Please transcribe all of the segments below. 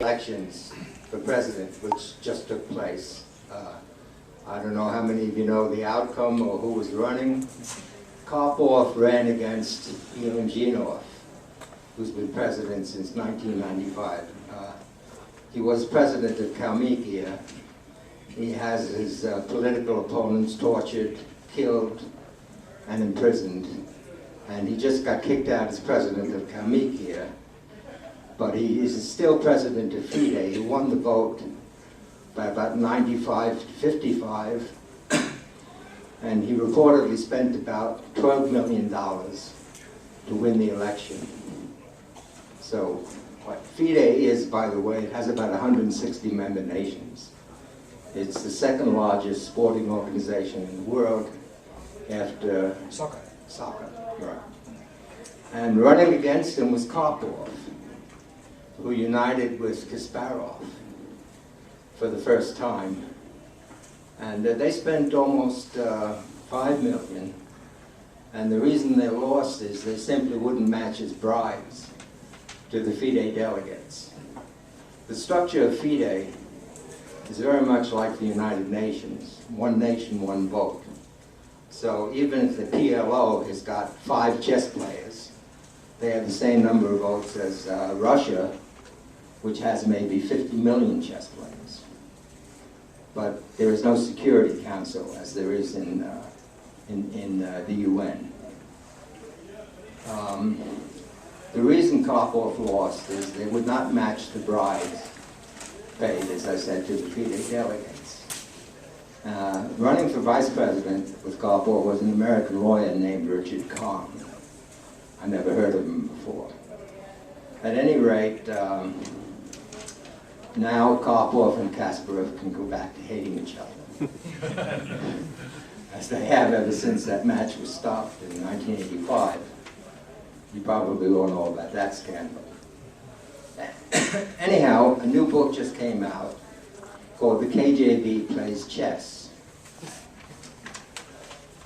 elections for president, which just took place. I don't know how many of you know the outcome or who was running. Karpov ran against Ivan Zinov, who's been president since 1995. He was president of Kalmykia. He has his political opponents tortured, killed, and imprisoned. And he just got kicked out as president of Kalmykia. But he is still president of FIDE. He won the vote by about 95 to 55. And he reportedly spent about $12 million to win the election. So what FIDE is, by the way, it has about 160 member nations. It's the second largest sporting organization in the world after Soccer. Soccer, right. And running against him was Karpov, who united with Kasparov for the first time. And they spent almost $5 million. And the reason they lost is they simply wouldn't match his bribes to the FIDE delegates. The structure of FIDE is very much like the United Nations, one nation, one vote. So even if the PLO has got 5 chess players, they have the same number of votes as Russia, which has maybe 50 million chess players. But there is no Security Council as there is in the UN. The reason Karpov lost is they would not match the bribes paid, as I said, to the FIDE delegates. Running for vice president with Karpov was an American lawyer named Richard Kahn. I never heard of him before. At any rate, now Karpov and Kasparov can go back to hating each other, as they have ever since that match was stopped in 1985. You probably all know about that scandal. Anyhow, a new book just came out called The KGB Plays Chess.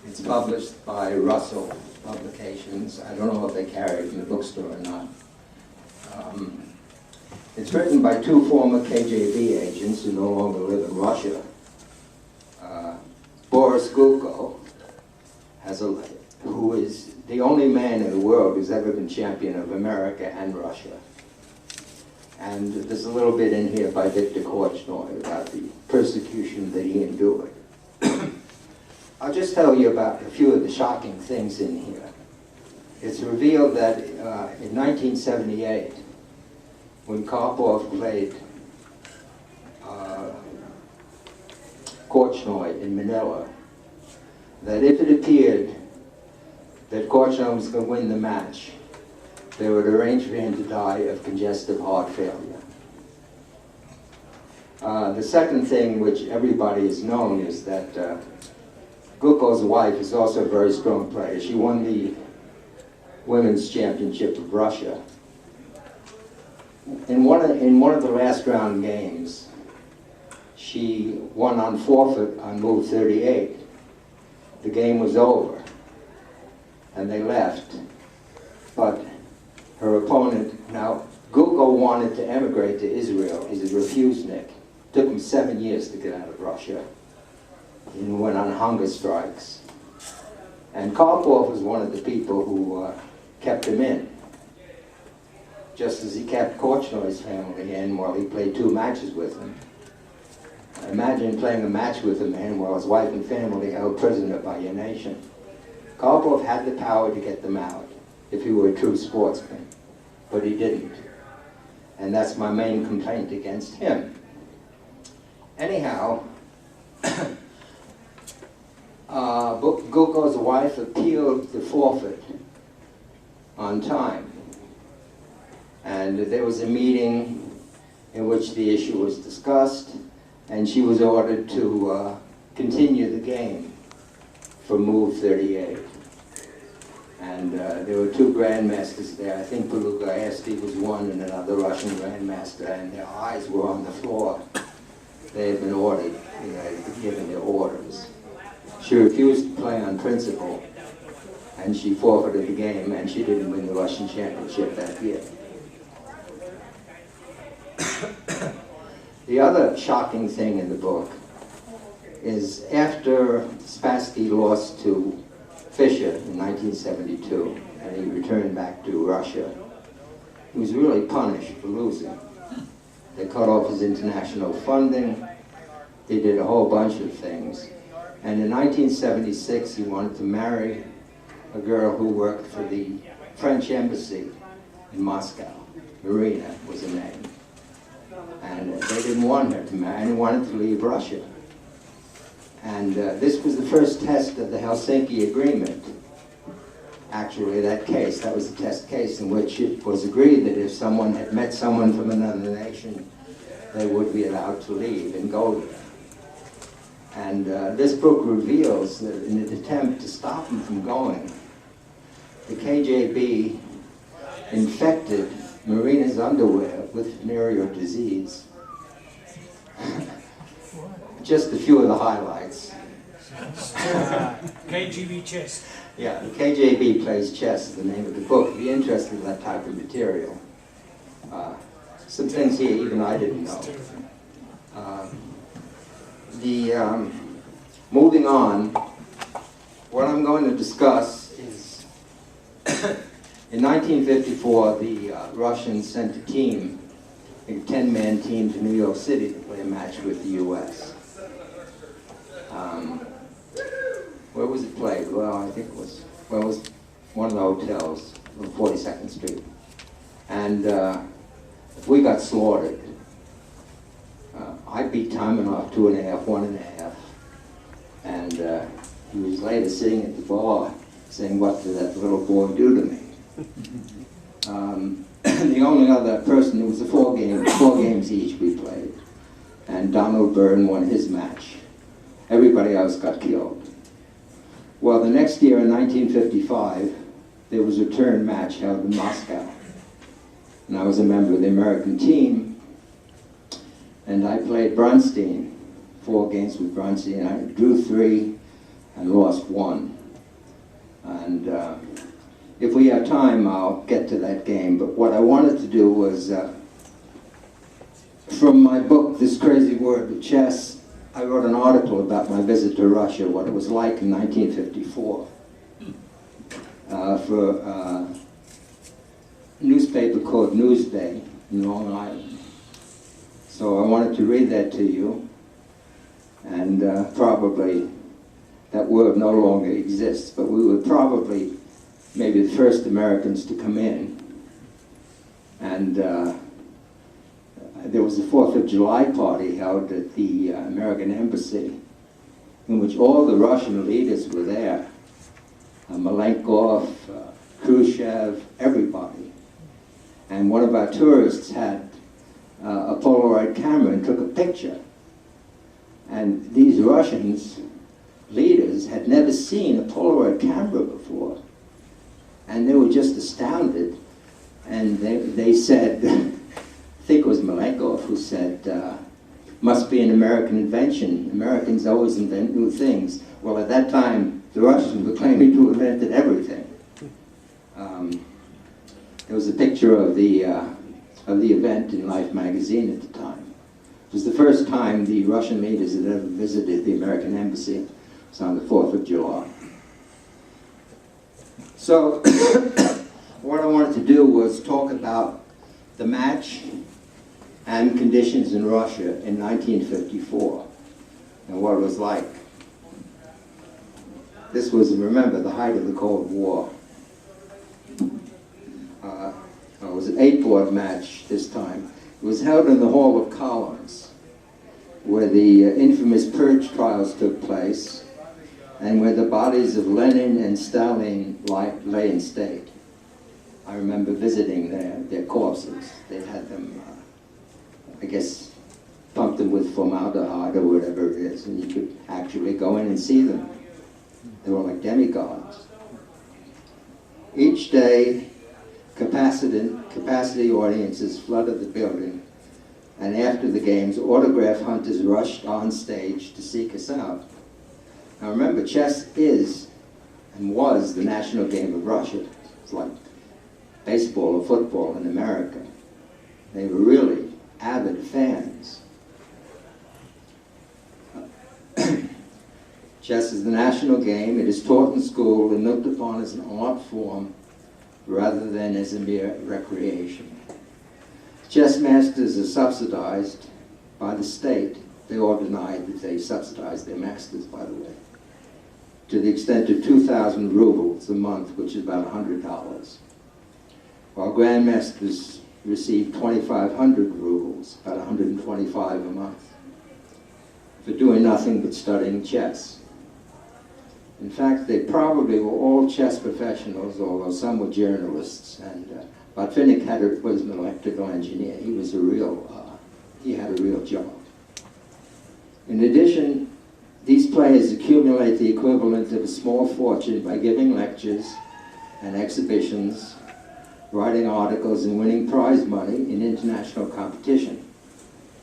It's published by Russell Publications. I don't know if they carry it in the bookstore or not. It's written by 2 former KGB agents who no longer live in Russia. Boris Gulko, who is the only man in the world who's ever been champion of America and Russia. And there's a little bit in here by Viktor Korchnoi about the persecution that he endured. I'll just tell you about a few of the shocking things in here. It's revealed that in 1978, when Karpov played Korchnoi in Manila, that if it appeared that Korchnoi was going to win the match, they would arrange for him to die of congestive heart failure. The second thing which everybody has known is that Gulko's wife is also a very strong player. She won the Women's Championship of Russia. In one of the last round games, she won on forfeit on move 38. The game was over, and they left. But her opponent, now Gulko wanted to emigrate to Israel. He's a refusenik. Took him 7 years to get out of Russia. He went on hunger strikes. And Karpov was one of the people who kept him in, just as he kept Korchnoi's family in while he played 2 matches with him. Imagine playing a match with a man while his wife and family held prisoner by your nation. Karpov had the power to get them out if he were a true sportsman, but he didn't. And that's my main complaint against him. Anyhow, Gulko's wife appealed the forfeit on time. And there was a meeting in which the issue was discussed, and she was ordered to continue the game for move 38. And there were 2 grandmasters there. I think Beluga-Asti was one and another Russian grandmaster, and their eyes were on the floor. They had been ordered, they had been given their orders. She refused to play on principle, and she forfeited the game, and she didn't win the Russian championship that year. The other shocking thing in the book is after Spassky lost to Fischer in 1972, and he returned back to Russia, he was really punished for losing. They cut off his international funding, they did a whole bunch of things. And in 1976, he wanted to marry a girl who worked for the French embassy in Moscow. Marina was her name. And they didn't want her to marry, and he wanted to leave Russia. And this was the first test of the Helsinki Agreement. Actually, that case, that was the test case in which it was agreed that if someone had met someone from another nation, they would be allowed to leave and go there. And this book reveals that in an attempt to stop him from going, the KGB infected Marina's underwear with venereal disease. Just a few of the highlights. KGB chess. Yeah, the KGB plays chess is the name of the book. If you're interested in that type of material. Some things here even I didn't know. Moving on, what I'm going to discuss is in 1954, the Russians sent a team, a 10-man team to New York City to play a match with the U.S. Where was it played? Well, I think it was one of the hotels on 42nd Street. And we got slaughtered. I beat Taimanov 2.5, 1.5. And he was later sitting at the bar saying, "What did that little boy do to me?" The only other person, it was four games each we played. And Donald Byrne won his match. Everybody else got killed. Well, the next year in 1955, there was a return match held in Moscow. And I was a member of the American team. And I played Bronstein, 4 games with Bronstein. I drew 3 and lost 1. And if we have time, I'll get to that game. But what I wanted to do was, from my book, This Crazy World of Chess, I wrote an article about my visit to Russia, what it was like in 1954, for a newspaper called Newsday in Long Island. So I wanted to read that to you, and probably that world no longer exists, but we were probably maybe the first Americans to come in. And there was a 4th of July party held at the American Embassy, in which all the Russian leaders were there. Malenkov, Khrushchev, everybody. And one of our tourists had a Polaroid camera and took a picture. And these Russians, leaders, had never seen a Polaroid camera before. And they were just astounded. And they said, I think it was Malenkov who said, must be an American invention. Americans always invent new things. Well, at that time, the Russians were claiming to have invented everything. There was a picture of the event in Life magazine at the time. It was the first time the Russian leaders had ever visited the American embassy. It was on the 4th of July. So, what I wanted to do was talk about the match and conditions in Russia in 1954 and what it was like. This was, remember, the height of the Cold War. It was an 8-board match this time. It was held in the Hall of Columns, where the infamous purge trials took place, and where the bodies of Lenin and Stalin lay in state. I remember visiting their corpses. They had them, I guess, pumped them with formaldehyde or whatever it is, and you could actually go in and see them. They were like demigods. Each day, capacity audiences flooded the building, and after the games, autograph hunters rushed on stage to seek us out. Now remember, chess is and was the national game of Russia. It's like baseball or football in America. They were really avid fans. Chess is the national game. It is taught in school and looked upon as an art form rather than as a mere recreation. Chess masters are subsidized by the state. They all denied that they subsidized their masters, by the way, to the extent of 2,000 rubles a month, which is about $100, while grandmasters receive 2,500 rubles, about 125 a month, for doing nothing but studying chess. In fact, they probably were all chess professionals, although some were journalists. And Botvinnik was an electrical engineer. He was he had a real job. In addition, these players accumulate the equivalent of a small fortune by giving lectures and exhibitions, writing articles, and winning prize money in international competition.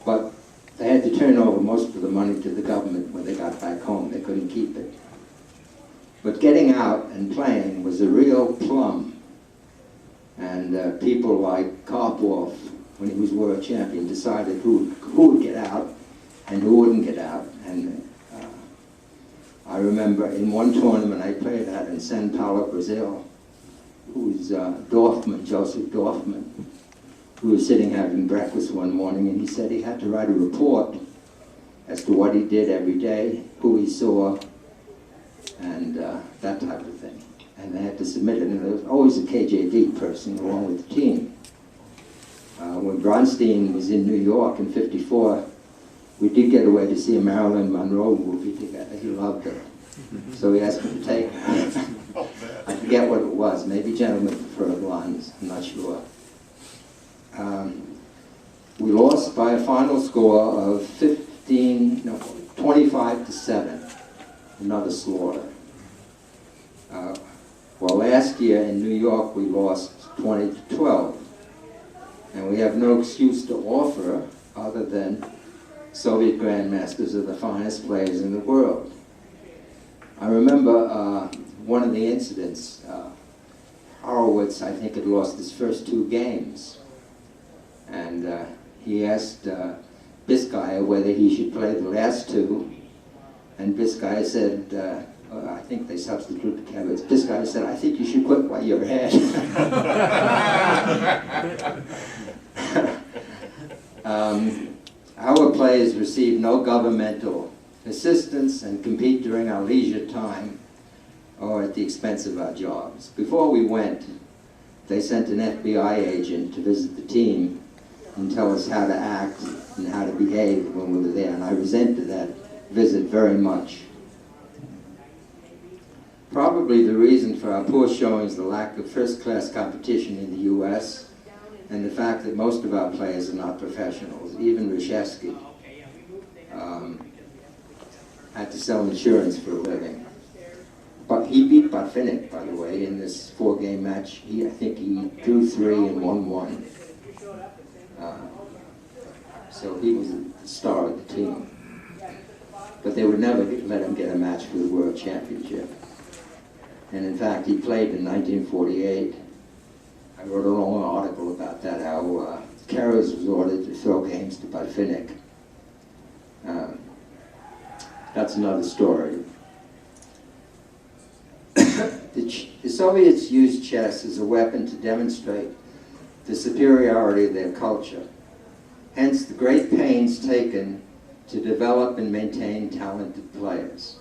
But they had to turn over most of the money to the government when they got back home. They couldn't keep it. But getting out and playing was a real plum. And people like Karpov, when he was world champion, decided who would get out and who wouldn't get out. And I remember in one tournament I played at in São Paulo, Brazil, who's Dorfman, Joseph Dorfman, who was sitting having breakfast one morning, and he said he had to write a report as to what he did every day, who he saw, and that type of thing. And they had to submit it, and there was always a KJV person along with the team. When Bronstein was in New York in '54, we did get away to see a Marilyn Monroe movie together. He loved her. So he asked me to take her. I forget what it was. Maybe Gentlemen Prefer Blondes. I'm not sure. We lost by a final score of 25-7. Another slaughter. Well, last year in New York we lost 20-12. And we have no excuse to offer other than Soviet grandmasters are the finest players in the world. I remember one of the incidents, Horowitz, I think, had lost his first 2 games. And he asked Biskaya whether he should play the last 2. And Biskaya said, I think they substituted Kevitz. Biskaya said, I think you should quit while you're ahead. Our players receive no governmental assistance and compete during our leisure time or at the expense of our jobs. Before we went, they sent an FBI agent to visit the team and tell us how to act and how to behave when we were there, and I resented that visit very much. Probably the reason for our poor showing is the lack of first-class competition in the U.S. and the fact that most of our players are not professionals. Even Reshevsky had to sell insurance for a living. But he beat Botvinnik, by the way, in this 4-game match. I think he drew 3 and won 1. So he was the star of the team. But they would never let him get a match for the World Championship. And in fact, he played in 1948. I wrote a long article about that, how Keres was ordered to throw games to Botvinnik. That's another story. The Soviets used chess as a weapon to demonstrate the superiority of their culture. Hence the great pains taken to develop and maintain talented players.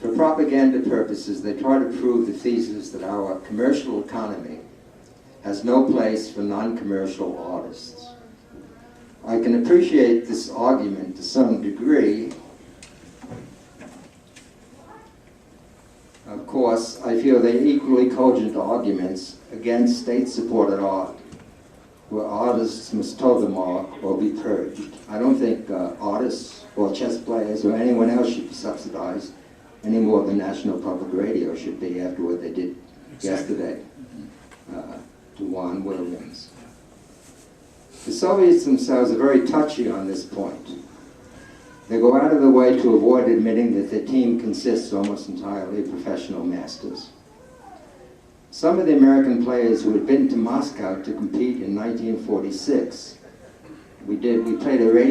For propaganda purposes, they try to prove the thesis that our commercial economy has no place for non-commercial artists. I can appreciate this argument to some degree. Of course, I feel they're equally cogent arguments against state-supported art, where artists must toe the mark or be purged. I don't think artists or chess players or anyone else should be subsidized any more than National Public Radio should be after what they did yesterday to Juan Williams. The Soviets themselves are very touchy on this point. They go out of their way to avoid admitting that their team consists almost entirely of professional masters. Some of the American players who had been to Moscow to compete in 1946, we played a radio